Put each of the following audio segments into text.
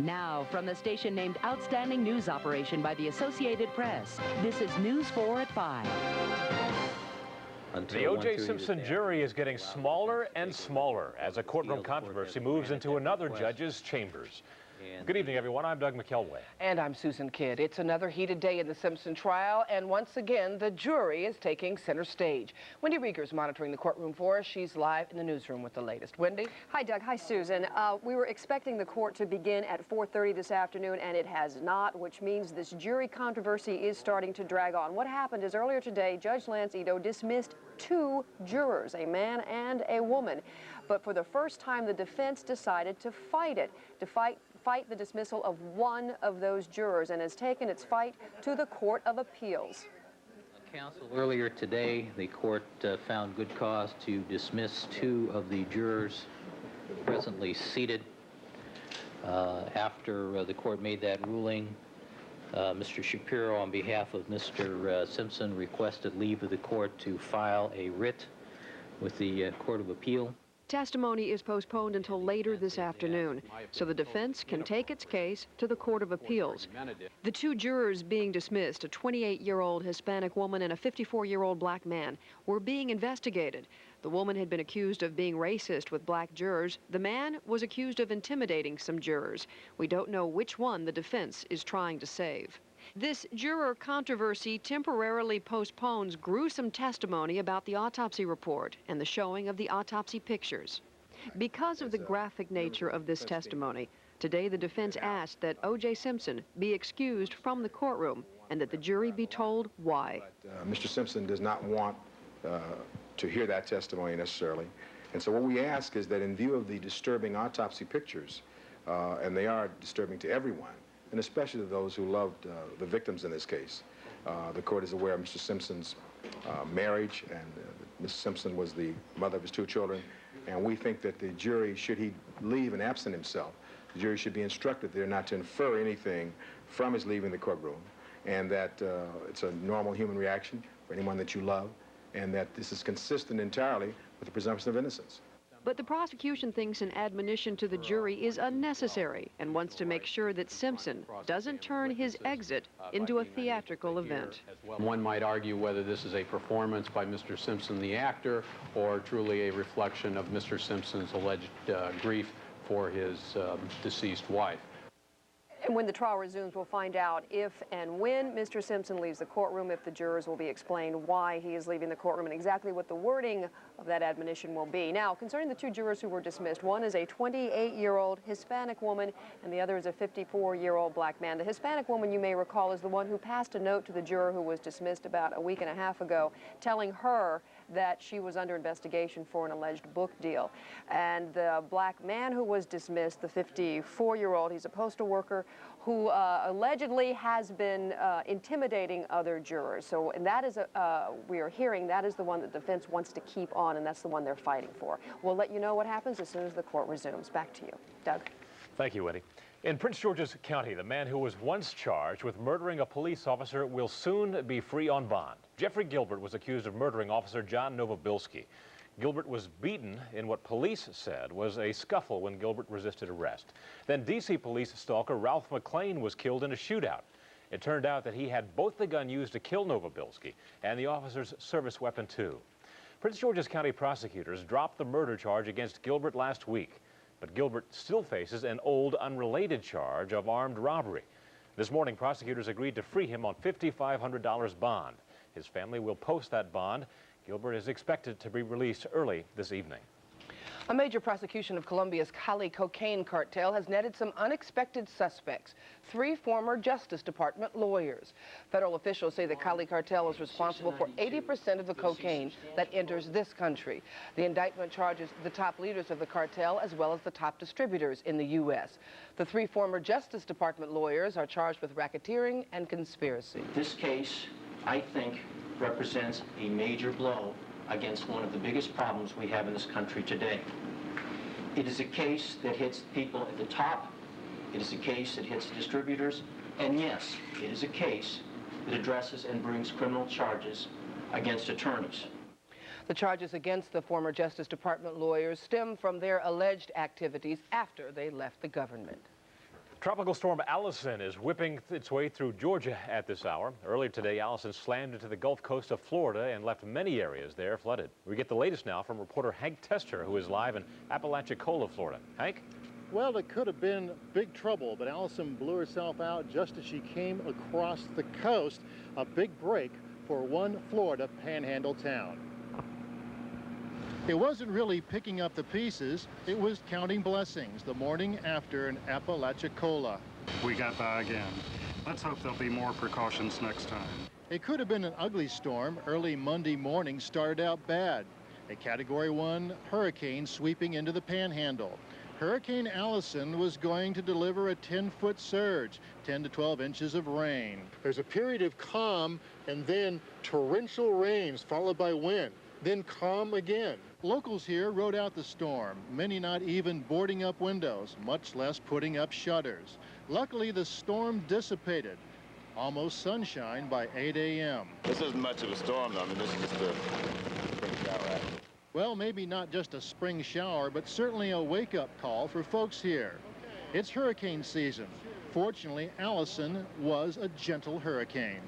Now, from the station named Outstanding News Operation by the Associated Press, this is News 4 at 5. The O.J. Simpson jury is getting smaller and smaller as a courtroom controversy moves into another judge's chambers. Good evening, everyone. I'm Doug McKelway. And I'm Susan Kidd. It's another heated day in the Simpson trial, and once again, the jury is taking center stage. Wendy Rieger's monitoring the courtroom for us. She's live in the newsroom with the latest. Wendy? Hi, Doug. Hi, Susan. We were expecting the court to begin at 4:30 this afternoon, and it has not, which means this jury controversy is starting to drag on. What happened is earlier today, Judge Lance Ito dismissed 2 jurors, a man and a woman. But for the first time, the defense decided to fight it, to fight the dismissal of one of those jurors, and has taken its fight to the Court of Appeals. Counsel, earlier today, the court found good cause to dismiss 2 of the jurors presently seated. After the court made that ruling, Mr. Shapiro, on behalf of Mr. Simpson, requested leave of the court to file a writ with the Court of Appeal. Testimony is postponed until later this afternoon, so the defense can take its case to the Court of Appeals. The 2 jurors being dismissed, a 28-year-old Hispanic woman and a 54-year-old black man, were being investigated. The woman had been accused of being racist with black jurors. The man was accused of intimidating some jurors. We don't know which one the defense is trying to save. This juror controversy temporarily postpones gruesome testimony about the autopsy report and the showing of the autopsy pictures. Because of the graphic nature of this testimony, today the defense asked that O.J. Simpson be excused from the courtroom and that the jury be told why. Mr. Simpson does not want to hear that testimony necessarily. And so what we ask is that in view of the disturbing autopsy pictures, and they are disturbing to everyone, and especially to those who loved the victims in this case. The court is aware of Mr. Simpson's marriage, and Mr. Simpson was the mother of his 2 children, and we think that the jury, should he leave and absent himself, the jury should be instructed there not to infer anything from his leaving the courtroom, and that it's a normal human reaction for anyone that you love, and that this is consistent entirely with the presumption of innocence. But the prosecution thinks an admonition to the jury is unnecessary and wants to make sure that Simpson doesn't turn his exit into a theatrical event. One might argue whether this is a performance by Mr. Simpson, the actor, or truly a reflection of Mr. Simpson's alleged grief for his deceased wife. And when the trial resumes, we'll find out if and when Mr. Simpson leaves the courtroom, if the jurors will be explained why he is leaving the courtroom and exactly what the wording of that admonition will be. Now, concerning the 2 jurors who were dismissed, one is a 28-year-old Hispanic woman and the other is a 54-year-old black man. The Hispanic woman, you may recall, is the one who passed a note to the juror who was dismissed about a week and a half ago, telling her that she was under investigation for an alleged book deal. And the black man who was dismissed, the 54-year-old, he's a postal worker who allegedly has been intimidating other jurors. So, and that is, we are hearing, that is the one that the defense wants to keep on, and that's the one they're fighting for. We'll let you know what happens as soon as the court resumes. Back to you, Doug. Thank you, Wendy. In Prince George's County, the man who was once charged with murdering a police officer will soon be free on bond. Jeffrey Gilbert was accused of murdering Officer John Novobilski. Gilbert was beaten in what police said was a scuffle when Gilbert resisted arrest. Then D.C. police stalker Ralph McLean was killed in a shootout. It turned out that he had both the gun used to kill Novobilski and the officer's service weapon, too. Prince George's County prosecutors dropped the murder charge against Gilbert last week, but Gilbert still faces an old, unrelated charge of armed robbery. This morning, prosecutors agreed to free him on $5,500 bond. His family will post that bond. Gilbert is expected to be released early this evening. A major prosecution of Colombia's Cali cocaine cartel has netted some unexpected suspects, 3 former Justice Department lawyers. Federal officials say the Cali cartel is responsible for 80% of the cocaine that enters this country. The indictment charges the top leaders of the cartel as well as the top distributors in the U.S. The 3 former Justice Department lawyers are charged with racketeering and conspiracy. This case, I think, represents a major blow against one of the biggest problems we have in this country today. It is a case that hits people at the top. It is a case that hits distributors. And yes, it is a case that addresses and brings criminal charges against attorneys. The charges against the former Justice Department lawyers stem from their alleged activities after they left the government. Tropical storm Allison is whipping its way through Georgia at this hour. Earlier today, Allison slammed into the Gulf Coast of Florida and left many areas there flooded. We get the latest now from reporter Hank Tester, who is live in Apalachicola, Florida. Hank? Well, it could have been big trouble, but Allison blew herself out just as she came across the coast. A big break for one Florida panhandle town. It wasn't really picking up the pieces, it was counting blessings the morning after in Apalachicola. We got by again. Let's hope there'll be more precautions next time. It could have been an ugly storm. Early Monday morning started out bad. A Category 1 hurricane sweeping into the panhandle. Hurricane Allison was going to deliver a 10-foot surge, 10 to 12 inches of rain. There's a period of calm and then torrential rains followed by wind, then calm again. Locals here rode out the storm, many not even boarding up windows, much less putting up shutters. Luckily, the storm dissipated. Almost sunshine by 8 a.m. This isn't much of a storm, though. I mean, this is just a spring shower, right? Well, maybe not just a spring shower, but certainly a wake-up call for folks here. It's hurricane season. Fortunately, Allison was a gentle hurricane.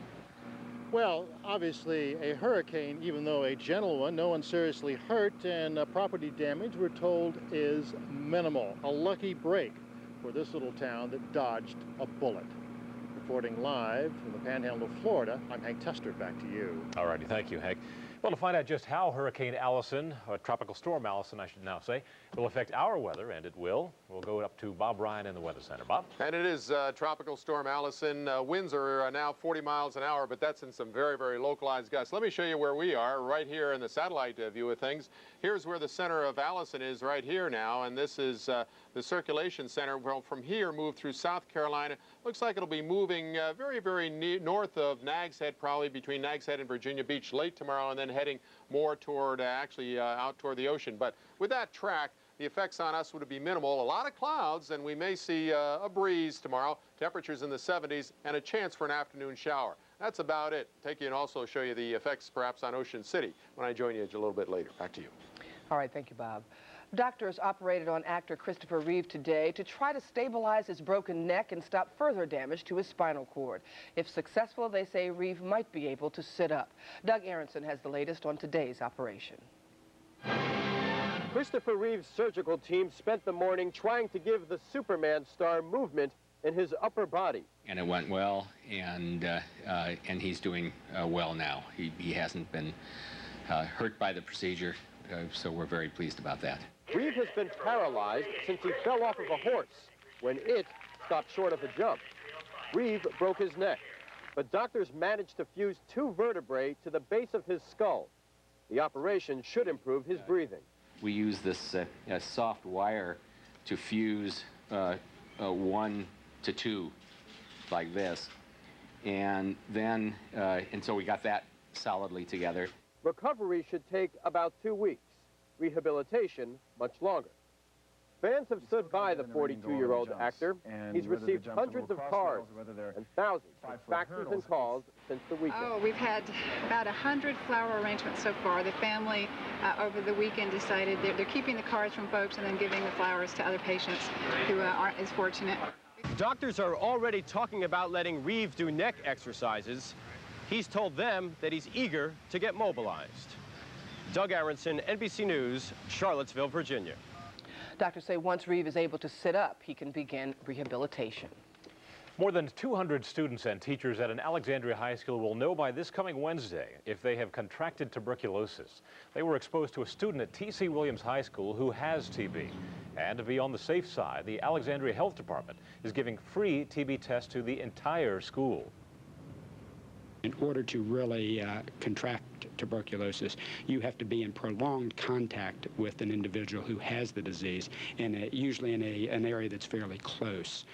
Well, obviously a hurricane, even though a gentle one, no one seriously hurt, and property damage, we're told, is minimal. A lucky break for this little town that dodged a bullet. Reporting live from the Panhandle of Florida, I'm Hank Tester. Back to you. All righty, thank you, Hank. Well, to find out just how Hurricane Allison, or Tropical Storm Allison, I should now say, will affect our weather, and it will, we'll go up to Bob Ryan in the Weather Center. Bob? And it is Tropical Storm Allison. Winds are now 40 miles an hour, but that's in some very, very localized gusts. Let me show you where we are, right here in the satellite view of things. Here's where the center of Allison is right here now, and this is the circulation center. Well, from here, move through South Carolina. Looks like it'll be moving very, very north of Nags Head, probably between Nags Head and Virginia Beach late tomorrow, and then heading more toward, out toward the ocean. But with that track, the effects on us would be minimal. A lot of clouds, and we may see a breeze tomorrow. Temperatures in the 70s, and a chance for an afternoon shower. That's about it. Take you and also show you the effects perhaps on Ocean City when I join you a little bit later. Back to you. All right, thank you, Bob. Doctors operated on actor Christopher Reeve today to try to stabilize his broken neck and stop further damage to his spinal cord. If successful, they say Reeve might be able to sit up. Doug Aronson has the latest on today's operation. Christopher Reeve's surgical team spent the morning trying to give the Superman star movement in his upper body. And it went well, and he's doing well now. He hasn't been hurt by the procedure, so we're very pleased about that. Reeve has been paralyzed since he fell off of a horse when it stopped short of a jump. Reeve broke his neck, but doctors managed to fuse 2 vertebrae to the base of his skull. The operation should improve his breathing. We use this soft wire to fuse 1 to 2 like this, and then and so we got that solidly together. Recovery should take about 2 weeks. Rehabilitation much longer. Fans have stood by the 42-year-old actor. He's received hundreds of cards and thousands of faxes and calls since the weekend. Oh, we've had about 100 flower arrangements so far. The family over the weekend decided they're keeping the cards from folks and then giving the flowers to other patients who aren't as fortunate. Doctors are already talking about letting Reeve do neck exercises. He's told them that he's eager to get mobilized. Doug Aronson, NBC News, Charlottesville, Virginia. Doctors say once Reeve is able to sit up, he can begin rehabilitation. More than 200 students and teachers at an Alexandria high school will know by this coming Wednesday if they have contracted tuberculosis. They were exposed to a student at T.C. Williams High School who has TB. And to be on the safe side, the Alexandria Health Department is giving free TB tests to the entire school. In order to really contract tuberculosis, you have to be in prolonged contact with an individual who has the disease, and usually in an area that's fairly close.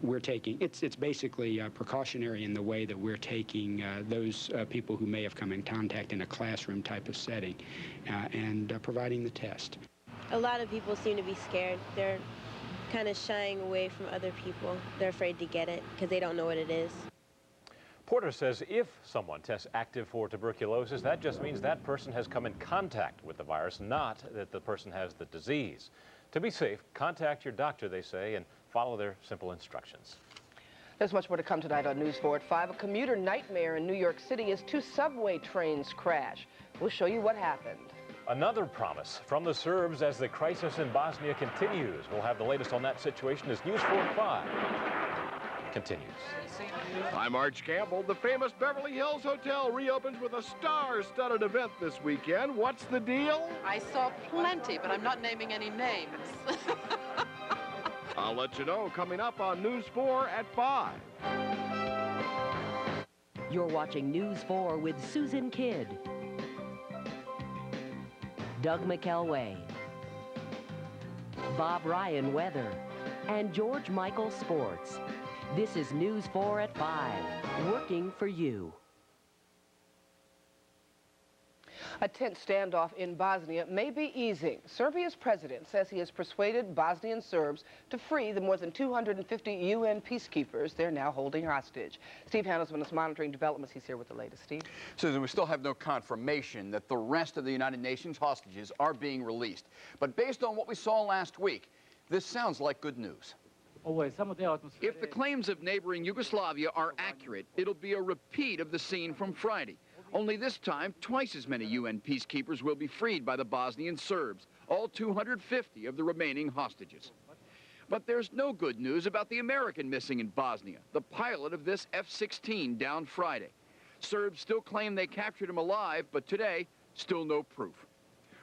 We're taking, it's basically precautionary in the way that we're taking those people who may have come in contact in a classroom type of setting and providing the test. A lot of people seem to be scared. They're kind of shying away from other people. They're afraid to get it because they don't know what it is. Porter says if someone tests active for tuberculosis, that just means that person has come in contact with the virus, not that the person has the disease. To be safe, contact your doctor, they say, and follow their simple instructions. There's much more to come tonight on News 4 at 5. A commuter nightmare in New York City as 2 subway trains crash. We'll show you what happened. Another promise from the Serbs as the crisis in Bosnia continues. We'll have the latest on that situation as News 4 at 5 continues. I'm Arch Campbell. The famous Beverly Hills Hotel reopens with a star-studded event this weekend. What's the deal? I saw plenty, but I'm not naming any names. I'll let you know coming up on News 4 at 5. You're watching News 4 with Susan Kidd, Doug McElway, Bob Ryan Weather, and George Michael Sports. This is News 4 at 5, working for you. A tense standoff in Bosnia may be easing. Serbia's president says he has persuaded Bosnian Serbs to free the more than 250 UN peacekeepers they're now holding hostage. Steve Handelsman is monitoring developments. He's here with the latest. Steve? Susan, we still have no confirmation that the rest of the United Nations hostages are being released. But based on what we saw last week, this sounds like good news. If the claims of neighboring Yugoslavia are accurate, it'll be a repeat of the scene from Friday. Only this time, twice as many UN peacekeepers will be freed by the Bosnian Serbs, all 250 of the remaining hostages. But there's no good news about the American missing in Bosnia, the pilot of this F-16 down Friday. Serbs still claim they captured him alive, but today, still no proof.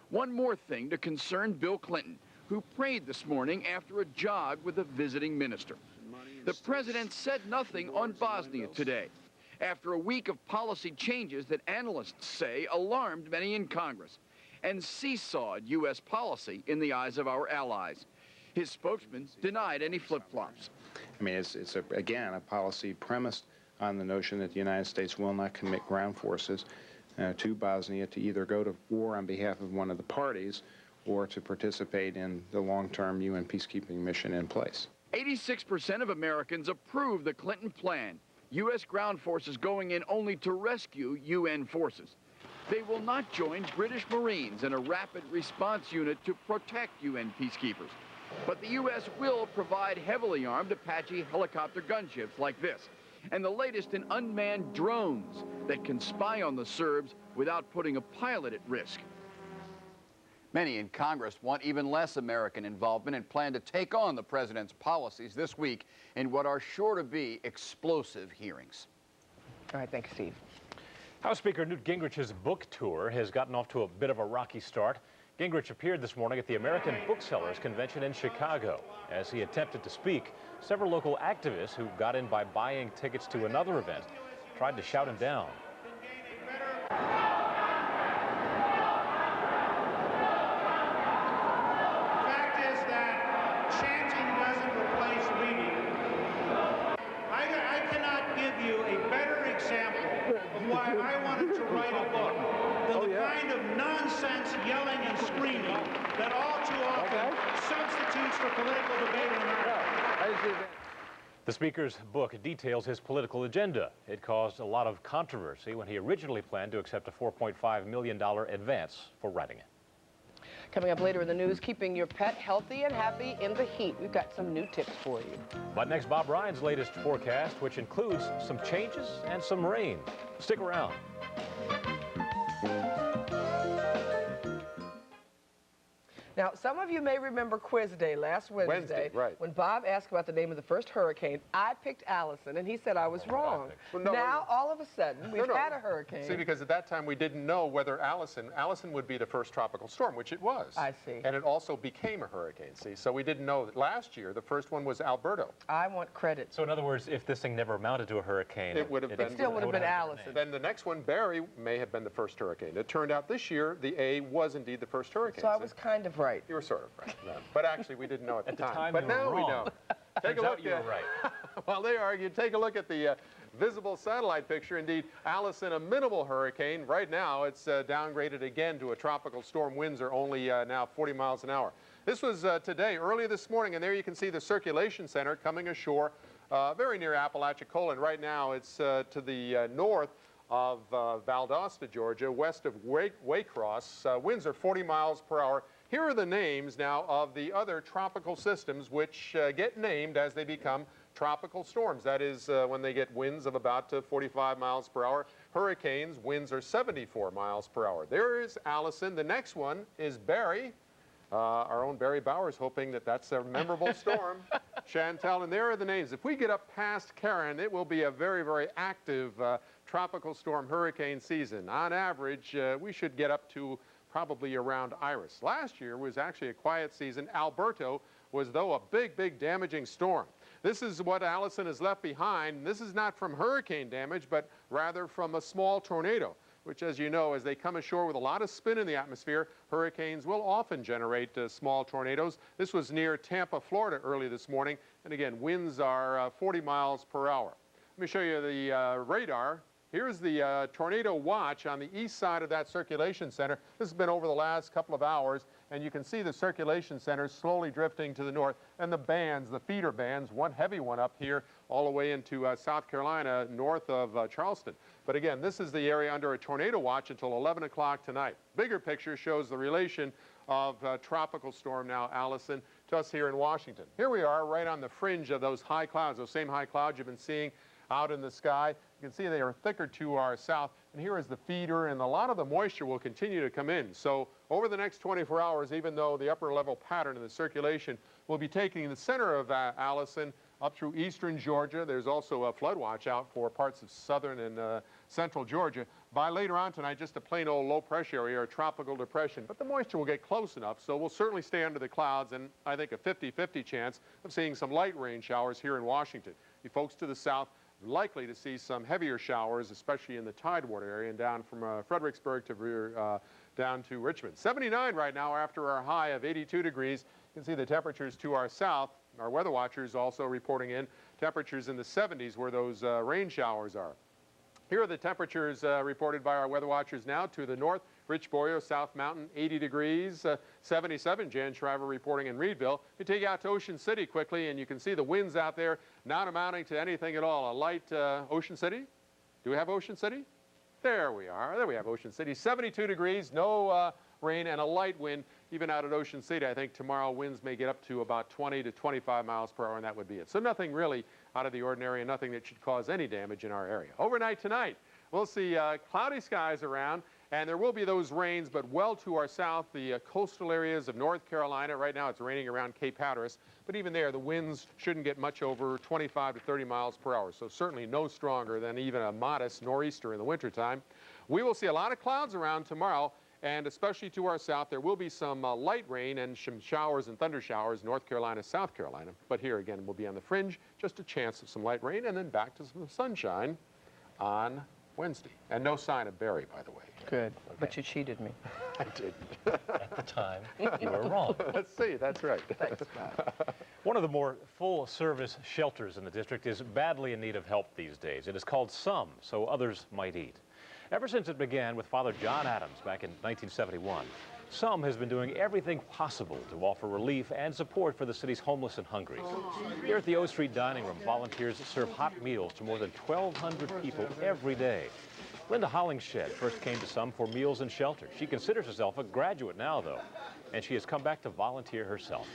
One more thing to concern Bill Clinton, who prayed this morning after a jog with a visiting minister. The president said nothing on Bosnia today, after a week of policy changes that analysts say alarmed many in Congress and seesawed U.S. policy in the eyes of our allies. His spokesman denied any flip-flops. I mean, it's again, a policy premised on the notion that the United States will not commit ground forces to Bosnia to either go to war on behalf of one of the parties or to participate in the long-term UN peacekeeping mission in place. 86% of Americans approve the Clinton plan. U.S. ground forces going in only to rescue UN forces. They will not join British Marines in a rapid response unit to protect UN peacekeepers. But the U.S. will provide heavily armed Apache helicopter gunships like this, and the latest in unmanned drones that can spy on the Serbs without putting a pilot at risk. Many in Congress want even less American involvement and plan to take on the president's policies this week in what are sure to be explosive hearings. All right, thanks, Steve. House Speaker Newt Gingrich's book tour has gotten off to a bit of a rocky start. Gingrich appeared this morning at the American Booksellers Convention in Chicago. As he attempted to speak, several local activists who got in by buying tickets to another event tried to shout him down. Why I wanted to write a book than the kind of nonsense yelling and screaming that all too often substitutes for political debate in America. The Speaker's book details his political agenda. It caused a lot of controversy when he originally planned to accept a $4.5 million advance for writing it. Coming up later in the news, keeping your pet healthy and happy in the heat. We've got some new tips for you. But next, Bob Ryan's latest forecast, which includes some changes and some rain. Stick around. Now, some of you may remember Quiz Day last Wednesday, right. when Bob asked about the name of the first hurricane. I picked Allison, and he said I was wrong. Well, no, now, all of a sudden, we've had a hurricane. See, because at that time we didn't know whether Allison would be the first tropical storm, which it was. I see. And it also became a hurricane, see? So we didn't know that last year the first one was Alberto. I want credit. So in other words, if this thing never amounted to a hurricane, it would have been. Still would have been Allison. Then the next one, Barry, may have been the first hurricane. It turned out this year the A was indeed the first hurricane. So I was kind of right. You were sort of right. No. But actually, we didn't know at the time. But you were now wrong. we know. Take a look. You were right. While they argued, take a look at the visible satellite picture. Indeed, Allison, a minimal hurricane. Right now, it's downgraded again to a tropical storm. Winds are only now 40 miles an hour. This was today, early this morning, and there you can see the circulation center coming ashore very near Apalachicola. And right now, it's to the north of Valdosta, Georgia, west of Waycross. Winds are 40 miles per hour. Here are the names now of the other tropical systems which get named as they become tropical storms. That is when they get winds of about 45 miles per hour. Hurricanes, winds are 74 miles per hour. There is Allison. The next one is Barry. Our own Barry Bowers hoping that that's a memorable storm. Chantal, and there are the names. If we get up past Karen, it will be a very, very active tropical storm hurricane season. On average, we should get up to probably around Iris. Last year was actually a quiet season. Alberto was, though, a big, big damaging storm. This is what Allison has left behind. This is not from hurricane damage, but rather from a small tornado, which, as you know, as they come ashore with a lot of spin in the atmosphere, hurricanes will often generate small tornadoes. This was near Tampa, Florida early this morning. And again, winds are 40 miles per hour. Let me show you the radar. Here's the tornado watch on the east side of that circulation center. This has been over the last couple of hours, and you can see the circulation center slowly drifting to the north, and the bands, the feeder bands, one heavy one up here all the way into South Carolina, north of Charleston. But again, this is the area under a tornado watch until 11 o'clock tonight. Bigger picture shows the relation of tropical storm now Allison to us here in Washington. Here we are right on the fringe of those high clouds, those same high clouds you've been seeing out in the sky. You can see they are thicker to our south, and here is the feeder, and a lot of the moisture will continue to come in. So over the next 24 hours, even though the upper level pattern of the circulation will be taking the center of Allison up through eastern Georgia. There's also a flood watch out for parts of southern and central Georgia. By later on tonight, just a plain old low pressure area or tropical depression, but the moisture will get close enough, so we'll certainly stay under the clouds, and I think a 50-50 chance of seeing some light rain showers here in Washington. You folks to the south, likely to see some heavier showers, especially in the Tidewater area and down from Fredericksburg to down to Richmond. 79 right now after our high of 82 degrees. You can see the temperatures to our south. Our weather watchers also reporting in temperatures in the 70s where those rain showers are. Here are the temperatures reported by our weather watchers now. To the north, Rich Boyo, South Mountain, 80 degrees, 77. Jan Shriver reporting in Reedville. You take out to Ocean City quickly, and you can see the winds out there not amounting to anything at all. A light Ocean City. Do we have Ocean City? There we are. There we have Ocean City. 72 degrees, no rain, and a light wind. Even out at Ocean City, I think tomorrow winds may get up to about 20 to 25 miles per hour, and that would be it. So nothing really out of the ordinary and nothing that should cause any damage in our area. Overnight tonight, we'll see cloudy skies around, and there will be those rains, but well to our south, the coastal areas of North Carolina. Right now it's raining around Cape Hatteras, but even there the winds shouldn't get much over 25 to 30 miles per hour, so certainly no stronger than even a modest nor'easter in the wintertime. We will see a lot of clouds around tomorrow, and especially to our south, there will be some light rain and some showers and thunder showers, North Carolina, South Carolina. But here again, we'll be on the fringe, just a chance of some light rain, and then back to some sunshine on Wednesday. And no sign of Barry, by the way. Good, okay. But you cheated me. I did. At the time, you were wrong. Let's see, that's right. Thanks, One of the more full-service shelters in the district is badly in need of help these days. It is called Some, so others might eat. Ever since it began with Father John Adams back in 1971, Some has been doing everything possible to offer relief and support for the city's homeless and hungry. Here at the O Street Dining Room, volunteers serve hot meals to more than 1,200 people every day. Linda Hollingshed first came to Some for meals and shelter. She considers herself a graduate now, though, and she has come back to volunteer herself.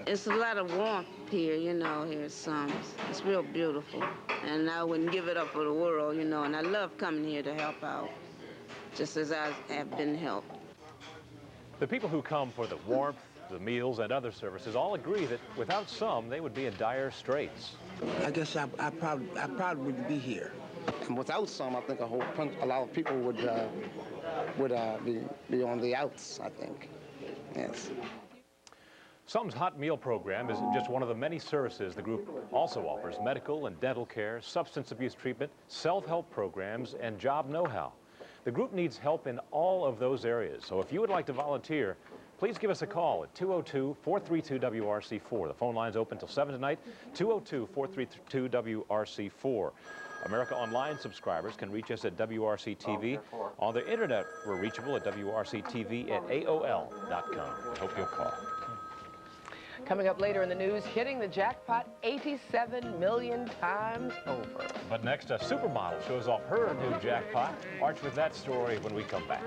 It's a lot of warmth here, you know, here at Some. It's real beautiful. And I wouldn't give it up for the world, you know, and I love coming here to help out, just as I have been helped. The people who come for the warmth, the meals, and other services all agree that without Some, they would be in dire straits. I guess I probably would be here. And without Some, I think a lot of people would be on the outs, I think. Yes. Some's hot meal program is just one of the many services the group also offers: medical and dental care, substance abuse treatment, self-help programs, and job know-how. The group needs help in all of those areas, so if you would like to volunteer, please give us a call at 202-432-WRC4. The phone line's open till 7 tonight, 202-432-WRC4. America Online subscribers can reach us at WRC TV. On the internet, we're reachable at WRCTV@AOL.com. We hope you'll call. Coming up later in the news, hitting the jackpot 87 million times over. But next, a supermodel shows off her new jackpot. Watch with that story when we come back.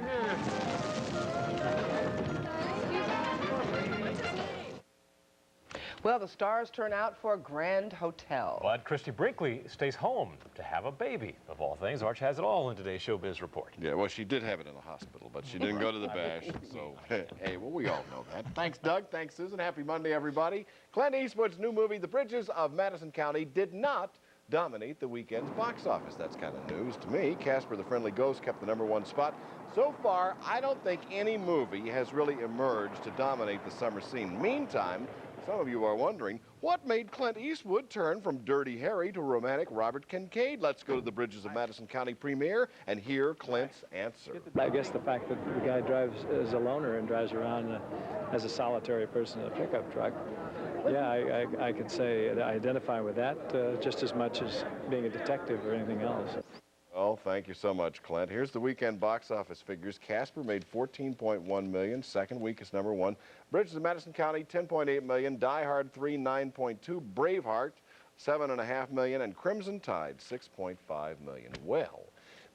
Well, the stars turn out for a grand hotel. But Christy Brinkley stays home to have a baby. Of all things, Arch has it all in today's Showbiz Report. Yeah, well, she did have it in the hospital, but she didn't go to the bash. So, hey, well, we all know that. Thanks, Doug. Thanks, Susan. Happy Monday, everybody. Clint Eastwood's new movie, The Bridges of Madison County, did not dominate the weekend's box office. That's kind of news to me. Casper the Friendly Ghost kept the #1 spot. So far, I don't think any movie has really emerged to dominate the summer scene. Meantime, some of you are wondering, what made Clint Eastwood turn from Dirty Harry to romantic Robert Kincaid? Let's go to the Bridges of Madison County premiere and hear Clint's answer. I guess the fact that the guy drives as a loner and drives around as a solitary person in a pickup truck, yeah, I could say I identify with that just as much as being a detective or anything else. Oh, thank you so much, Clint. Here's the weekend box office figures. Casper made $14.1 million, second weakest #1. Bridges of Madison County, $10.8 million. Die Hard 3, $9.2. Braveheart, $7.5 million. And Crimson Tide, $6.5 million. Well,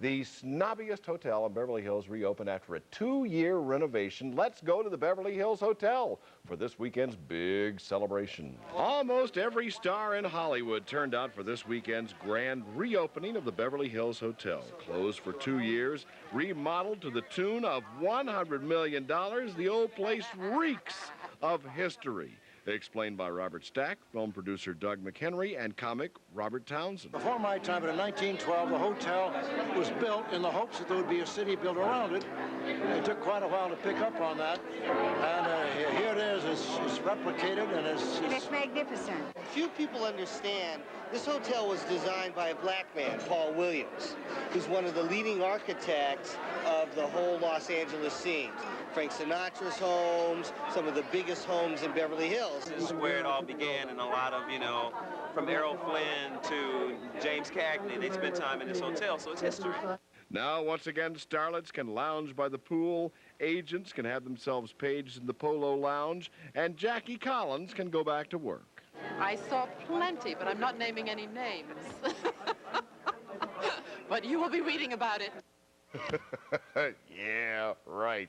the snobbiest hotel in Beverly Hills reopened after a 2-year renovation. Let's go to the Beverly Hills Hotel for this weekend's big celebration. Almost every star in Hollywood turned out for this weekend's grand reopening of the Beverly Hills Hotel. Closed for 2 years, remodeled to the tune of $100 million, the old place reeks of history. Explained by Robert Stack, film producer Doug McHenry, and comic Robert Townsend. Before my time, but in 1912, the hotel was built in the hopes that there would be a city built around it. It took quite a while to pick up on that. And here it is. It's replicated, and it's magnificent. Few people understand this hotel was designed by a black man, Paul Williams, who's one of the leading architects of the whole Los Angeles scene. Frank Sinatra's homes, some of the biggest homes in Beverly Hills. This is where it all began, and a lot of, from Errol Flynn to James Cagney, they spent time in this hotel, so it's history. Now, once again, starlets can lounge by the pool, agents can have themselves paged in the Polo Lounge, and Jackie Collins can go back to work. I saw plenty, but I'm not naming any names. But you will be reading about it. Yeah, right.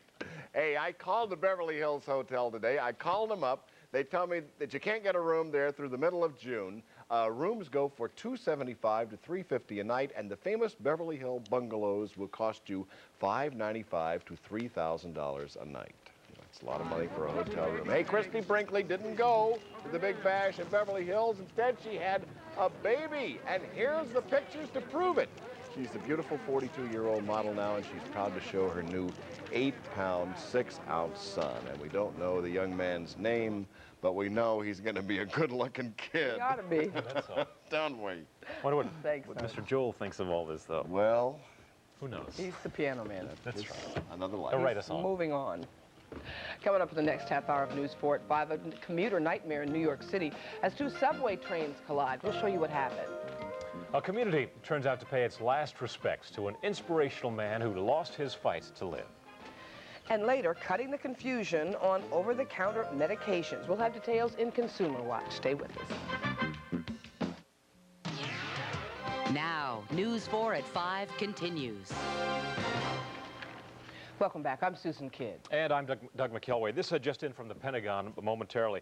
Hey, I called the Beverly Hills Hotel today. I called them up. They tell me that you can't get a room there through the middle of June. Rooms go for $275 to $350 a night, and the famous Beverly Hill bungalows will cost you $595 to $3,000 a night. That's a lot of money for a hotel room. Hey, Christy Brinkley didn't go to the big bash in Beverly Hills. Instead, she had a baby, and here's the pictures to prove it. She's a beautiful 42-year-old model now, and she's proud to show her new 8-pound, 6-ounce son. And we don't know the young man's name, but we know he's going to be a good-looking kid. He ought to be. That's all. Don't we? Wonder what Mr. Joel thinks of all this, though. Well, who knows? He's the piano man. That's right. Another life. He'll write us on. Moving on. Coming up in the next half hour of News 4 at 5, a commuter nightmare in New York City as 2 subway trains collide. We'll show you what happened. A community turns out to pay its last respects to an inspirational man who lost his fight to live. And later, cutting the confusion on over-the-counter medications. We'll have details in Consumer Watch. Stay with us. Now, News 4 at 5 continues. Welcome back. I'm Susan Kidd. And I'm Doug McKelway. This just in from the Pentagon momentarily.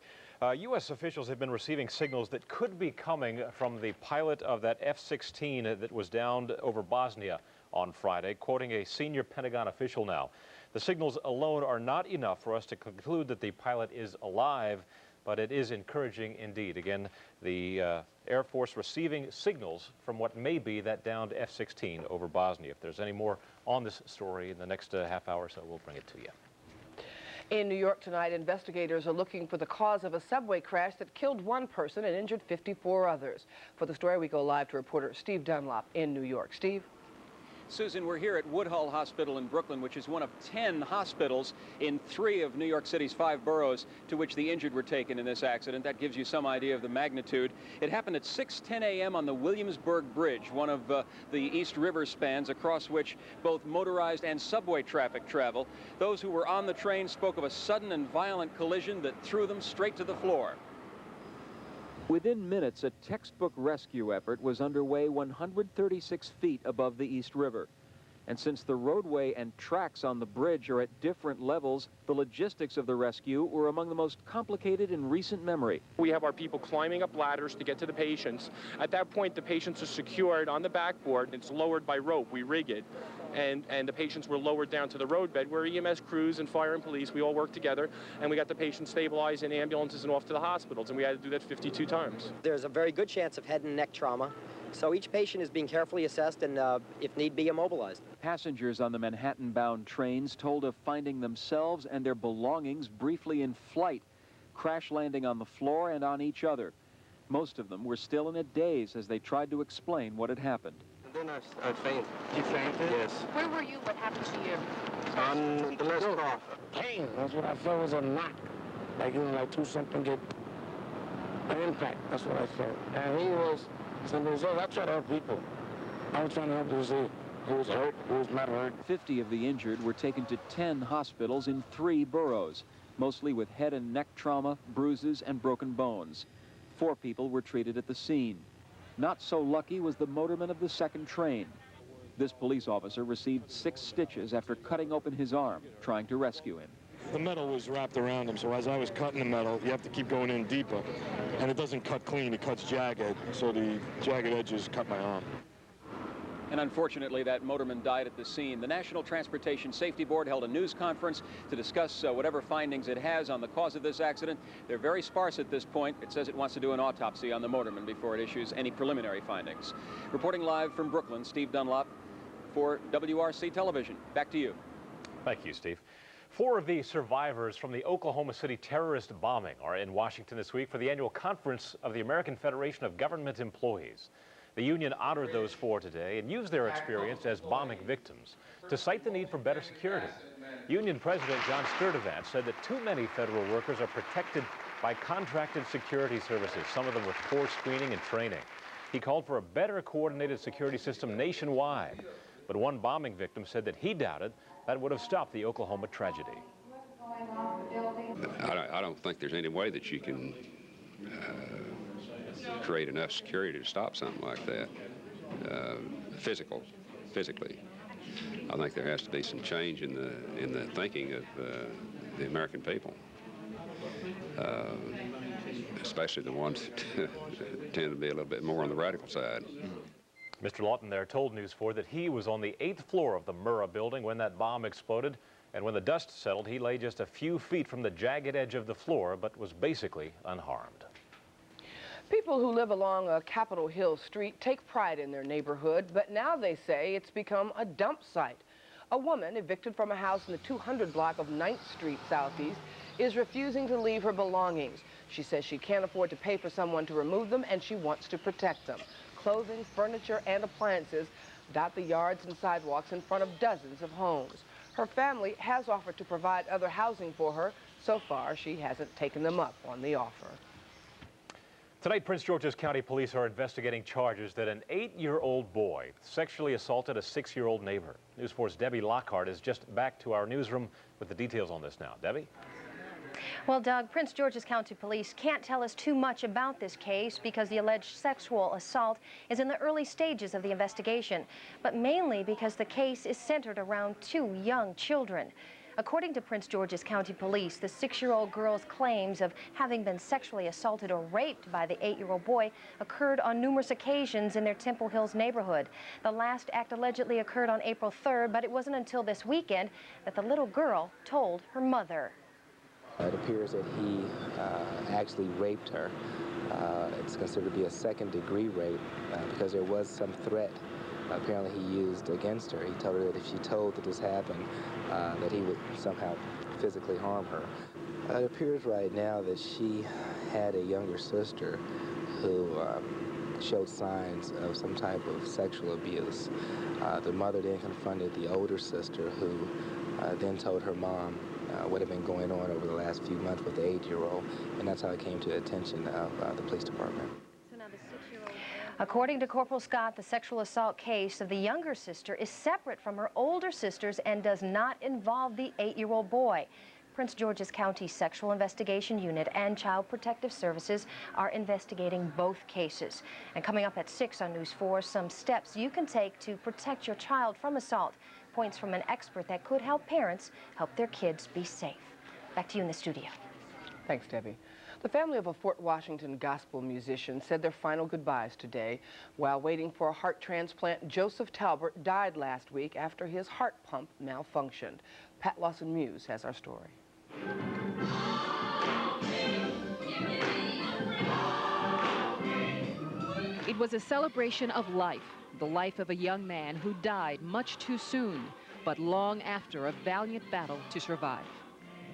U.S. officials have been receiving signals that could be coming from the pilot of that F-16 that was downed over Bosnia on Friday, quoting a senior Pentagon official now. The signals alone are not enough for us to conclude that the pilot is alive, but it is encouraging indeed. Again, the Air Force receiving signals from what may be that downed F-16 over Bosnia. If there's any more on this story in the next half hour or so, we'll bring it to you. In New York tonight, investigators are looking for the cause of a subway crash that killed 1 person and injured 54 others. For the story, we go live to reporter Steve Dunlop in New York. Steve? Susan, we're here at Woodhull Hospital in Brooklyn, which is one of 10 hospitals in 3 of New York City's 5 boroughs to which the injured were taken in this accident. That gives you some idea of the magnitude. It happened at 6:10 a.m. on the Williamsburg Bridge, one of the East River spans across which both motorized and subway traffic travel. Those who were on the train spoke of a sudden and violent collision that threw them straight to the floor. Within minutes, a textbook rescue effort was underway 136 feet above the East River. And since the roadway and tracks on the bridge are at different levels, the logistics of the rescue were among the most complicated in recent memory. We have our people climbing up ladders to get to the patients. At that point, the patients are secured on the backboard. It's lowered by rope. We rig it. And the patients were lowered down to the roadbed where EMS crews and fire and police, we all worked together, and we got the patients stabilized in ambulances and off to the hospitals, and we had to do that 52 times. There's a very good chance of head and neck trauma, so each patient is being carefully assessed and, if need be, immobilized. Passengers on the Manhattan-bound trains told of finding themselves and their belongings briefly in flight, crash landing on the floor and on each other. Most of them were still in a daze as they tried to explain what had happened. Then I fainted. You fainted? Yes. Where were you? What happened to you? On the left car. Pain. That's what I felt, was a knock. Like, like two something get an impact. That's what I felt. And he was, somebody said, I try to help people. I was trying to help to see who was hurt, who was not hurt. 50 of the injured were taken to 10 hospitals in 3 boroughs, mostly with head and neck trauma, bruises, and broken bones. 4 people were treated at the scene. Not so lucky was the motorman of the second train. This police officer received 6 stitches after cutting open his arm, trying to rescue him. The metal was wrapped around him, so as I was cutting the metal, you have to keep going in deeper. And it doesn't cut clean, it cuts jagged, so the jagged edges cut my arm. And unfortunately, that motorman died at the scene. The National Transportation Safety Board held a news conference to discuss whatever findings it has on the cause of this accident. They're very sparse at this point. It says it wants to do an autopsy on the motorman before it issues any preliminary findings. Reporting live from Brooklyn, Steve Dunlop for WRC Television. Back to you. Thank you, Steve. 4 of the survivors from the Oklahoma City terrorist bombing are in Washington this week for the annual conference of the American Federation of Government Employees. The union honored those 4 today and used their experience as bombing victims to cite the need for better security. Union President John Sturdivant said that too many federal workers are protected by contracted security services, some of them with poor screening and training. He called for a better coordinated security system nationwide. But one bombing victim said that he doubted that would have stopped the Oklahoma tragedy. I don't think there's any way that you can create enough security to stop something like that, physically. I think there has to be some change in the thinking of the American people, especially the ones that tend to be a little bit more on the radical side. Mr. Lawton there told News 4 that he was on the 8th floor of the Murrah building when that bomb exploded, and when the dust settled, he lay just a few feet from the jagged edge of the floor, but was basically unharmed. People who live along Capitol Hill Street take pride in their neighborhood, but now they say it's become a dump site. A woman evicted from a house in the 200 block of 9th Street Southeast is refusing to leave her belongings. She says she can't afford to pay for someone to remove them, and she wants to protect them. Clothing, furniture, and appliances dot the yards and sidewalks in front of dozens of homes. Her family has offered to provide other housing for her. So far, she hasn't taken them up on the offer. Tonight, Prince George's County Police are investigating charges that an 8-year-old boy sexually assaulted a 6-year-old neighbor. News 4's Debbie Lockhart is just back to our newsroom with the details on this now. Debbie? Well, Doug, Prince George's County Police can't tell us too much about this case because the alleged sexual assault is in the early stages of the investigation, but mainly because the case is centered around 2 young children. According to Prince George's County Police, the 6-year-old girl's claims of having been sexually assaulted or raped by the 8-year-old boy occurred on numerous occasions in their Temple Hills neighborhood. The last act allegedly occurred on April 3rd, but it wasn't until this weekend that the little girl told her mother. It appears that he actually raped her. It's considered to be a second-degree rape because there was some threat apparently he used against her. He told her that if she told that this happened, that he would somehow physically harm her. It appears right now that she had a younger sister who showed signs of some type of sexual abuse. The mother then confronted the older sister, who then told her mom what had been going on over the last few months with the 8-year-old, and that's how it came to the attention of the police department. According to Corporal Scott, the sexual assault case of the younger sister is separate from her older sisters and does not involve the 8-year-old boy. Prince George's County Sexual Investigation Unit and Child Protective Services are investigating both cases. And coming up at 6 on News 4, some steps you can take to protect your child from assault. points from an expert that could help parents help their kids be safe. Back to you in the studio. Thanks, Debbie. The family of a Fort Washington gospel musician said their final goodbyes today. While waiting for a heart transplant, Joseph Talbert died last week after his heart pump malfunctioned. Pat Lawson-Muse has our story. It was a celebration of life, the life of a young man who died much too soon, but long after a valiant battle to survive.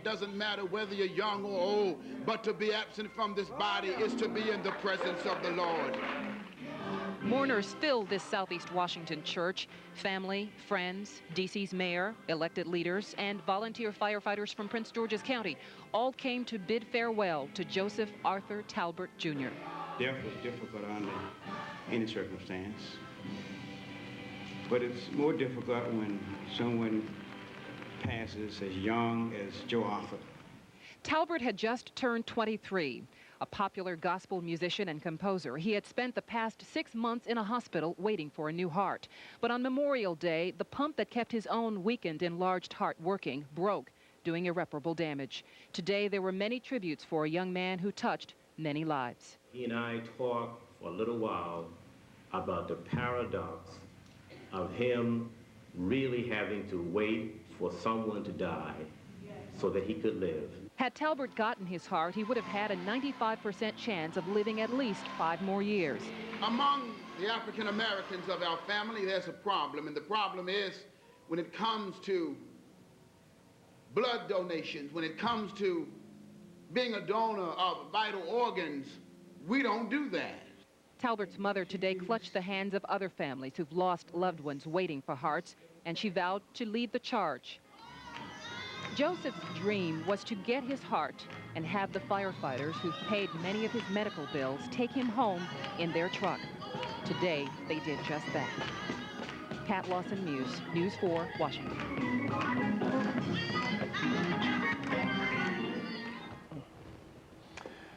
Doesn't matter whether you're young or old, but to be absent from this body is to be in the presence of the Lord. Mourners filled this Southeast Washington church. Family, friends, D.C.'s mayor, elected leaders, and volunteer firefighters from Prince George's County all came to bid farewell to Joseph Arthur Talbert, Jr. Death was difficult under any circumstance, but it's more difficult when someone passes as young as Joe Arthur. Talbert had just turned 23. A popular gospel musician and composer, he had spent the past 6 months in a hospital waiting for a new heart. But on Memorial Day, the pump that kept his own weakened enlarged heart working broke, doing irreparable damage. Today, there were many tributes for a young man who touched many lives. He and I talked for a little while about the paradox of him really having to wait for someone to die so that he could live. Had Talbert gotten his heart, he would have had a 95% chance of living at least 5 more years. Among the African Americans of our family, there's a problem, and the problem is when it comes to blood donations, when it comes to being a donor of vital organs, we don't do that. Talbert's mother today clutched the hands of other families who've lost loved ones waiting for hearts, and she vowed to lead the charge. Joseph's dream was to get his heart and have the firefighters who've paid many of his medical bills take him home in their truck. Today, they did just that. Pat Lawson-Muse, News 4, Washington.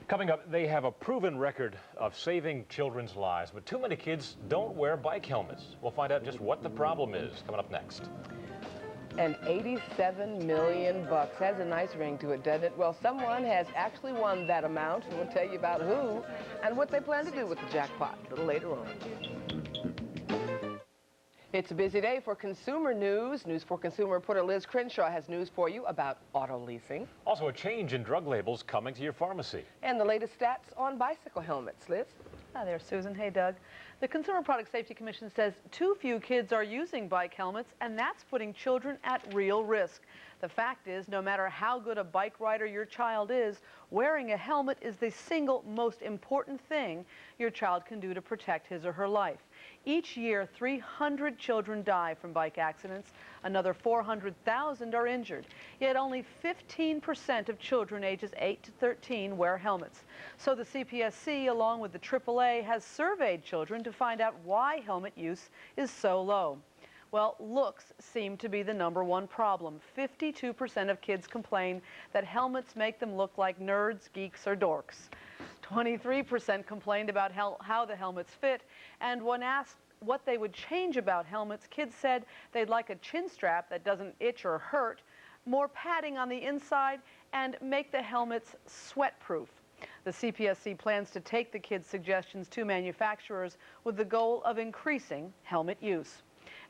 Coming up, they have a proven record of saving children's lives, but too many kids don't wear bike helmets. We'll find out just what the problem is coming up next. And $87 million has a nice ring to it, doesn't it? Well, someone has actually won that amount, and we'll tell you about who and what they plan to do with the jackpot a little later on. It's a busy day for consumer news. News 4 consumer reporter Liz Crenshaw has news for you about auto leasing. Also, a change in drug labels coming to your pharmacy. And the latest stats on bicycle helmets. Liz? Hi there, Susan. Hey, Doug. The Consumer Product Safety Commission says too few kids are using bike helmets, and that's putting children at real risk. The fact is, no matter how good a bike rider your child is, wearing a helmet is the single most important thing your child can do to protect his or her life. Each year, 300 children die from bike accidents. Another 400,000 are injured. Yet only 15% of children ages 8 to 13 wear helmets. So the CPSC, along with the AAA, has surveyed children to find out why helmet use is so low. Well, looks seem to be the #1 problem. 52% of kids complain that helmets make them look like nerds, geeks, or dorks. 23% complained about how the helmets fit, and when asked what they would change about helmets, kids said they'd like a chin strap that doesn't itch or hurt, more padding on the inside, and make the helmets sweat-proof. The CPSC plans to take the kids' suggestions to manufacturers with the goal of increasing helmet use.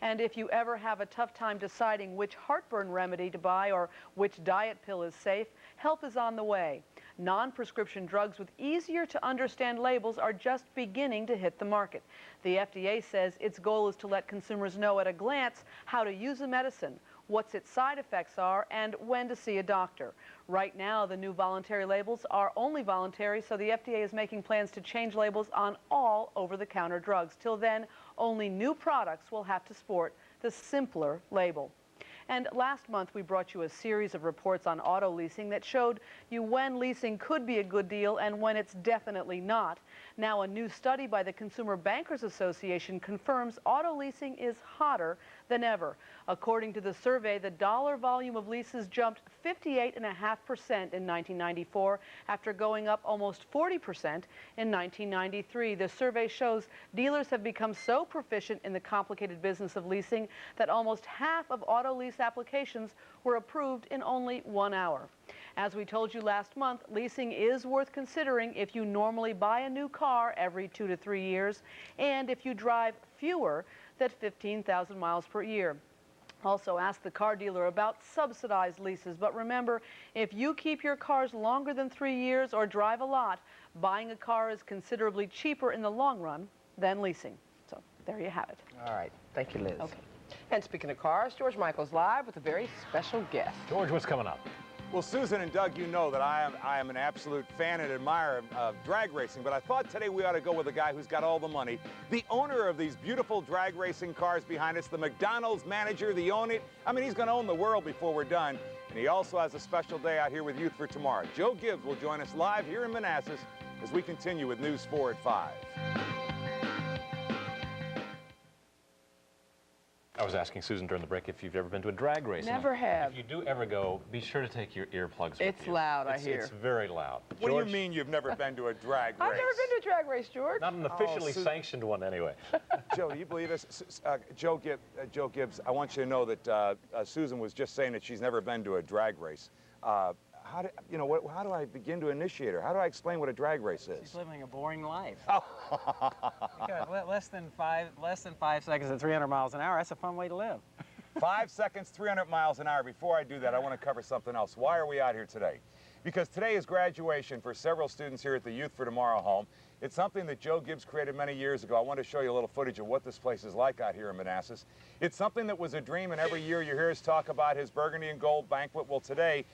And if you ever have a tough time deciding which heartburn remedy to buy or which diet pill is safe, help is on the way. Non-prescription drugs with easier to understand labels are just beginning to hit the market. The FDA says its goal is to let consumers know at a glance how to use a medicine, what its side effects are, and when to see a doctor. Right now, the new voluntary labels are only voluntary, so the FDA is making plans to change labels on all over-the-counter drugs. Till then, only new products will have to sport the simpler label. And last month, we brought you a series of reports on auto leasing that showed you when leasing could be a good deal and when it's definitely not. Now, a new study by the Consumer Bankers Association confirms auto leasing is hotter than ever. According to the survey, the dollar volume of leases jumped 58.5% in 1994 after going up almost 40% in 1993. The survey shows dealers have become so proficient in the complicated business of leasing that almost half of auto lease applications were approved in only 1 hour. As we told you last month, leasing is worth considering if you normally buy a new car every 2 to 3 years and if you drive fewer than 15,000 miles per year. Also, ask the car dealer about subsidized leases. But remember, if you keep your cars longer than 3 years or drive a lot, buying a car is considerably cheaper in the long run than leasing. So there you have it. All right. Thank you, Liz. Okay. And speaking of cars, George Michael's live with a very special guest. George, what's coming up? Well, Susan and Doug, you know that I am an absolute fan and admirer of drag racing, but I thought today we ought to go with a guy who's got all the money, the owner of these beautiful drag racing cars behind us, the McDonald's manager, the owner. I mean, he's going to own the world before we're done, and he also has a special day out here with Youth for Tomorrow. Joe Gibbs will join us live here in Manassas as we continue with News 4 at 5. I was asking Susan during the break if you've ever been to a drag race. Never have. If you do ever go, be sure to take your earplugs with It's you. loud, I hear. It's very loud. What do you mean you've never been to a drag race? I've never been to a drag race, George. Not an officially sanctioned one, anyway. Joe, do you believe this? Joe Gibbs, I want you to know that Susan was just saying that she's never been to a drag race. How do I begin to initiate her? How do I explain what a drag race is? She's living a boring life. Oh. Because less than 5 seconds at 300 miles an hour, that's a fun way to live. 5 seconds, 300 miles an hour. Before I do that, I want to cover something else. Why are we out here today? Because today is graduation for several students here at the Youth for Tomorrow home. It's something that Joe Gibbs created many years ago. I want to show you a little footage of what this place is like out here in Manassas. It's something that was a dream, and every year you hear us talk about his burgundy and gold banquet. Well, today,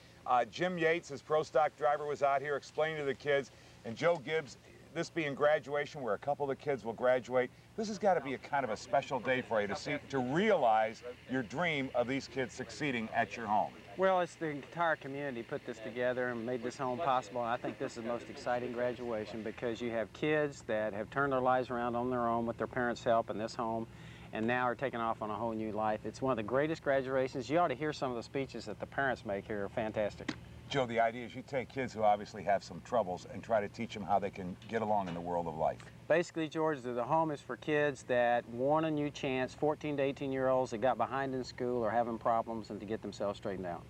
Jim Yates, his pro stock driver, was out here explaining to the kids, and Joe Gibbs, this being graduation where a couple of the kids will graduate, this has got to be a kind of a special day for you to realize your dream of these kids succeeding at your home. Well, it's the entire community put this together and made this home possible. And I think this is the most exciting graduation because you have kids that have turned their lives around on their own with their parents' help in this home and now are taking off on a whole new life. It's one of the greatest graduations. You ought to hear some of the speeches that the parents make here are fantastic. Joe, the idea is you take kids who obviously have some troubles and try to teach them how they can get along in the world of life. Basically, George, the home is for kids that want a new chance, 14 to 18-year-olds that got behind in school or having problems and to get themselves straightened out.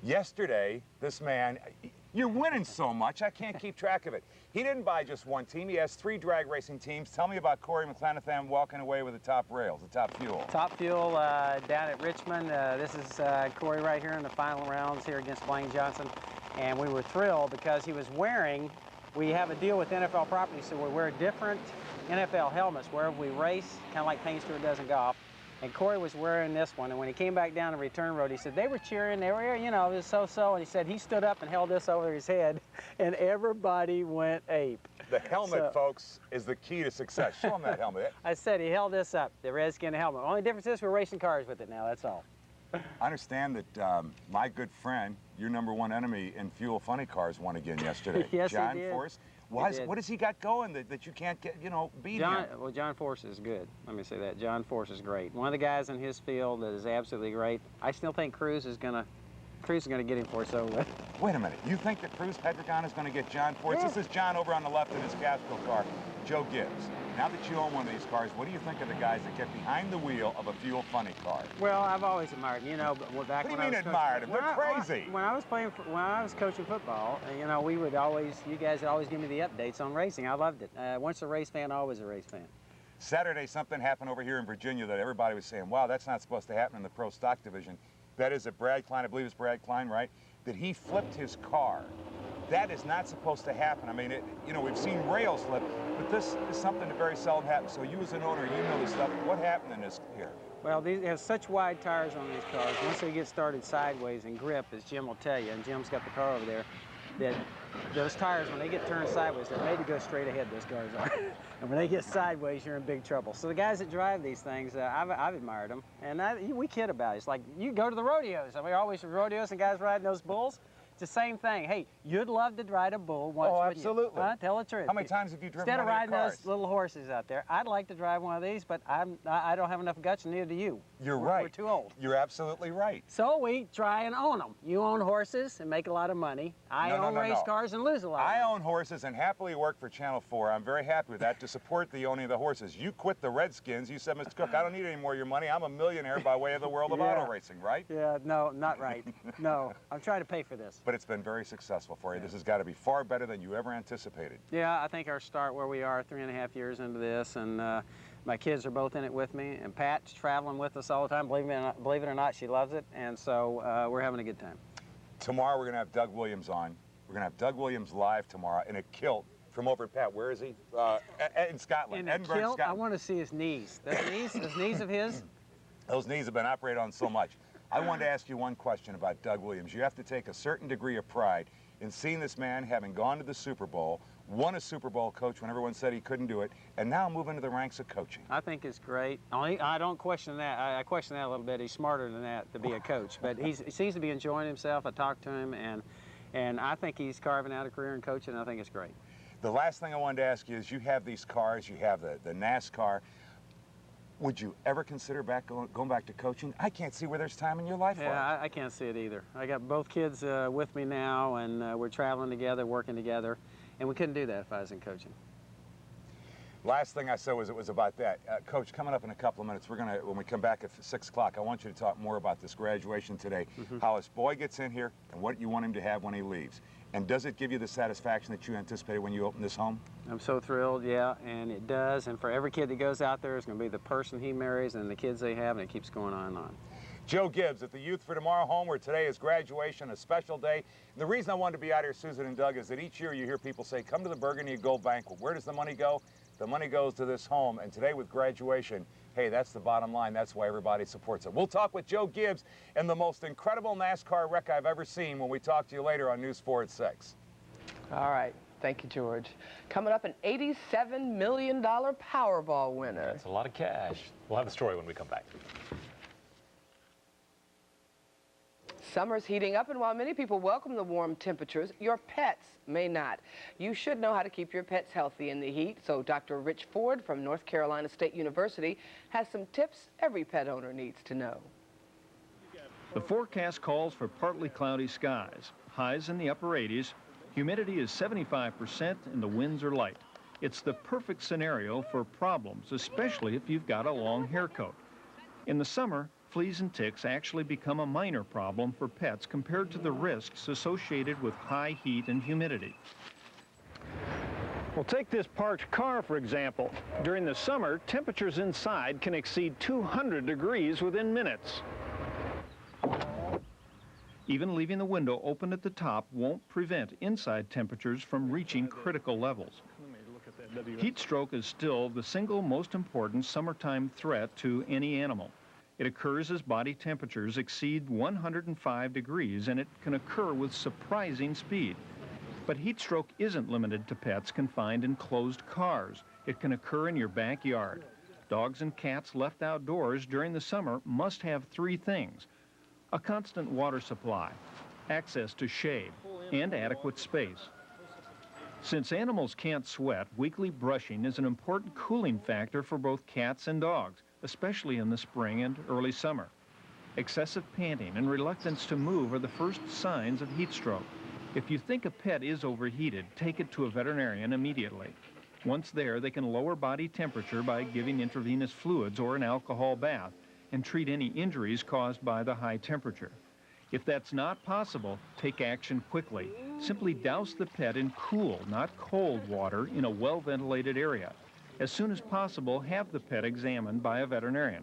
Yesterday, this man, you're winning so much, I can't keep track of it. He didn't buy just one team, he has 3 drag racing teams. Tell me about Corey McClanathan walking away with the top rails, the top fuel. Top fuel down at Richmond. This is Corey right here in the final rounds here against Blaine Johnson. And we were thrilled because he was wearing, we have a deal with NFL Properties, so we wear different NFL helmets wherever we race, kind of like Payne Stewart does in golf. And Corey was wearing this one, and when he came back down the return road, he said they were cheering, they were, you know, it was so-so, and he said he stood up and held this over his head, and everybody went ape. The helmet, folks, is the key to success. Show him that helmet. I said he held this up, the Redskin helmet. Only difference is we're racing cars with it now, that's all. I understand that my good friend, your #1 enemy in Fuel Funny Cars, won again yesterday. Yes, John he did. Force. What has he got going that you can't get, beat him? Well, John Force is good. Let me say that. John Force is great. One of the guys in his field that is absolutely great. I still think Cruz is gonna get him for it, so. Wait a minute. You think that Cruz Pedregon is going to get John Force? Yeah. This is John over on the left in his Castro car. Joe Gibbs. Now that you own one of these cars, what do you think of the guys that get behind the wheel of a Fuel Funny car? Well, I've always admired them, but back when I was admired them? They're crazy. When I was coaching football, you guys would always give me the updates on racing. I loved it. Once a race fan, always a race fan. Saturday, something happened over here in Virginia that everybody was saying, wow, that's not supposed to happen in the pro stock division. That is that Brad Klein, I believe it's Brad Klein, right? That he flipped his car. That is not supposed to happen. I mean, we've seen rails flip, but this is something that very seldom happens. So you as an owner, you know this stuff. What happened in this here? Well, these have such wide tires on these cars. Once they get started sideways and grip, as Jim will tell you, and Jim's got the car over there, that those tires, when they get turned sideways, they're made to go straight ahead, those cars are. And when they get sideways, you're in big trouble. So the guys that drive these things, I've admired them. And we kid about it. It's like, you go to the rodeos. I mean, always rodeos and guys riding those bulls. It's the same thing. Hey, you'd love to ride a bull once, wouldn't you? Absolutely. Huh? Tell the truth. How many times have you driven Instead of one of riding your cars? those little horses out there, I'd like to drive one of these, but I don't have enough guts, and neither do you. You're right. We're too old. You're absolutely right. So we try and own them. You own horses and make a lot of money. I own race cars and lose a lot of money. I own horses and happily work for Channel 4. I'm very happy with that to support the owning of the horses. You quit the Redskins. You said, Mr. Cook, I don't need any more of your money. I'm a millionaire by way of the world of auto racing, right? Yeah, no, not right. No, I'm trying to pay for this. But it's been very successful for you. This has got to be far better than you ever anticipated. Yeah, I think our start where we are 3.5 years into this, and my kids are both in it with me, and Pat's traveling with us all the time. Believe it or not, she loves it, and so we're having a good time. Tomorrow we're going to have Doug Williams on. We're going to have Doug Williams live tomorrow in a kilt from over at Pat. Where is he? In Scotland. In a kilt? I want to see his knees. Those knees of his? Those knees have been operated on so much. I wanted to ask you one question about Doug Williams. You have to take a certain degree of pride in seeing this man having gone to the Super Bowl, won a Super Bowl coach when everyone said he couldn't do it, and now move into the ranks of coaching. I think it's great. I don't question that. I question that a little bit. He's smarter than that to be a coach, but he seems to be enjoying himself. I talked to him, and I think he's carving out a career in coaching, and I think it's great. The last thing I wanted to ask you is, you have these cars, you have the NASCAR. Would you ever consider going back to coaching? I can't see where there's time in your life for it. Yeah, I can't see it either. I got both kids with me now, and we're traveling together, working together, and we couldn't do that if I was in coaching. Last thing I said was about that. Coach, coming up in a couple of minutes, when we come back at 6 o'clock, I want you to talk more about this graduation today, how this boy gets in here, and what you want him to have when he leaves. And does it give you the satisfaction that you anticipated when you opened this home? I'm so thrilled, yeah, and it does. And for every kid that goes out there, it's going to be the person he marries and the kids they have, and it keeps going on and on. Joe Gibbs at the Youth for Tomorrow home, where today is graduation, a special day. And the reason I wanted to be out here, Susan and Doug, is that each year you hear people say, come to the Burgundy Gold Banquet. Where does the money go? The money goes to this home. And today with graduation, hey, that's the bottom line. That's why everybody supports it. We'll talk with Joe Gibbs and the most incredible NASCAR wreck I've ever seen when we talk to you later on News 4 at 6. All right. Thank you, George. Coming up, an $87 million Powerball winner. That's a lot of cash. We'll have the story when we come back. Summer's heating up, and while many people welcome the warm temperatures, your pets may not. You should know how to keep your pets healthy in the heat, so Dr. Rich Ford from North Carolina State University has some tips every pet owner needs to know. The forecast calls for partly cloudy skies, highs in the upper 80s, humidity is 75%, and the winds are light. It's the perfect scenario for problems, especially if you've got a long hair coat. In the summer, fleas and ticks actually become a minor problem for pets compared to the risks associated with high heat and humidity. Well, take this parked car, for example. During the summer, temperatures inside can exceed 200 degrees within minutes. Even leaving the window open at the top won't prevent inside temperatures from reaching critical levels. Heat stroke is still the single most important summertime threat to any animal. It occurs as body temperatures exceed 105 degrees, and it can occur with surprising speed. But heat stroke isn't limited to pets confined in closed cars. It can occur in your backyard. Dogs and cats left outdoors during the summer must have 3 things: a constant water supply, access to shade, and adequate space. Since animals can't sweat, weekly brushing is an important cooling factor for both cats and dogs, especially in the spring and early summer. Excessive panting and reluctance to move are the first signs of heat stroke. If you think a pet is overheated, take it to a veterinarian immediately. Once there, they can lower body temperature by giving intravenous fluids or an alcohol bath and treat any injuries caused by the high temperature. If that's not possible, take action quickly. Simply douse the pet in cool, not cold water in a well-ventilated area. As soon as possible, have the pet examined by a veterinarian.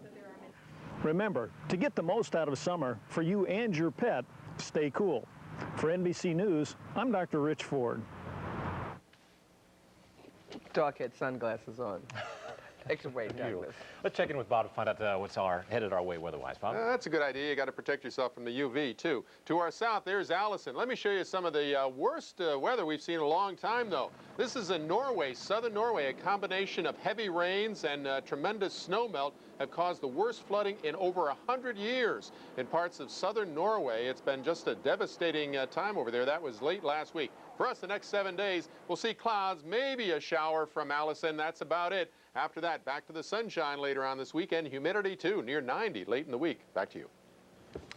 Remember, to get the most out of summer, for you and your pet, stay cool. For NBC News, I'm Dr. Rich Ford. Dog had sunglasses on. Thanks away, Douglas. Let's check in with Bob to find out what's headed our way weather-wise. Bob? That's a good idea. You got to protect yourself from the UV, too. To our south, there's Allison. Let me show you some of the worst weather we've seen in a long time, though. This is in Norway, southern Norway. A combination of heavy rains and tremendous snowmelt have caused the worst flooding in over 100 years. In parts of southern Norway, it's been just a devastating time over there. That was late last week. For us, the next 7 days, we'll see clouds, maybe a shower from Allison. That's about it. After that, back to the sunshine later on this weekend. Humidity, too, near 90 late in the week. Back to you.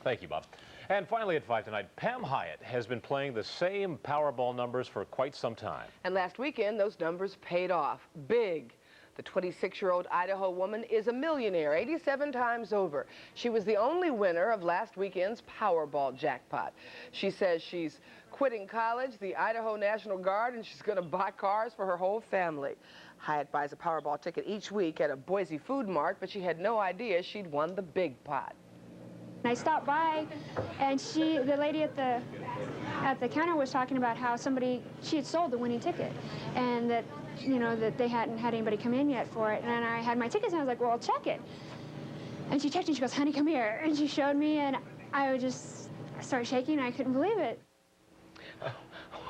Thank you, Bob. And finally at 5 tonight, Pam Hyatt has been playing the same Powerball numbers for quite some time. And last weekend, those numbers paid off big. The 26-year-old Idaho woman is a millionaire 87 times over. She was the only winner of last weekend's Powerball jackpot. She says she's quitting college, the Idaho National Guard, and she's going to buy cars for her whole family. Hyatt buys a Powerball ticket each week at a Boise food mart, but she had no idea she'd won the big pot. I stopped by, and the lady at the counter was talking about how she had sold the winning ticket, and that, you know, that they hadn't had anybody come in yet for it. And I had my tickets, and I was like, well, I'll check it. And she checked it, and she goes, honey, come here. And she showed me, and I started shaking, and I couldn't believe it.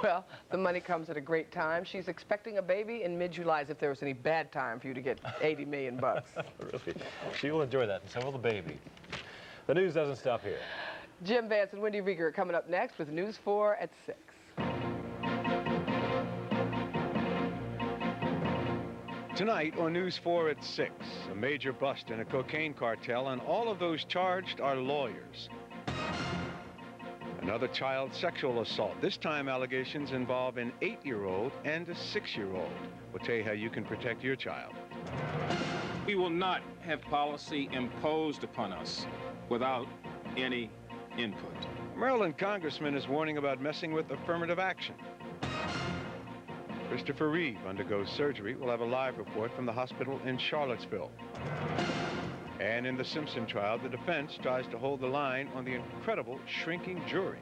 Well, the money comes at a great time. She's expecting a baby in mid-July, as if there was any bad time for you to get 80 million bucks. Really? She will enjoy that, and so will the baby. The news doesn't stop here. Jim Vance and Wendy Rieger are coming up next with News 4 at 6. Tonight on News 4 at 6, a major bust in a cocaine cartel, and all of those charged are lawyers. Another child sexual assault. This time allegations involve an 8-year-old and a 6-year-old. We'll tell you how you can protect your child. We will not have policy imposed upon us without any input. A Maryland congressman is warning about messing with affirmative action. Christopher Reeve undergoes surgery. We'll have a live report from the hospital in Charlottesville. And in the Simpson trial, the defense tries to hold the line on the incredible shrinking jury.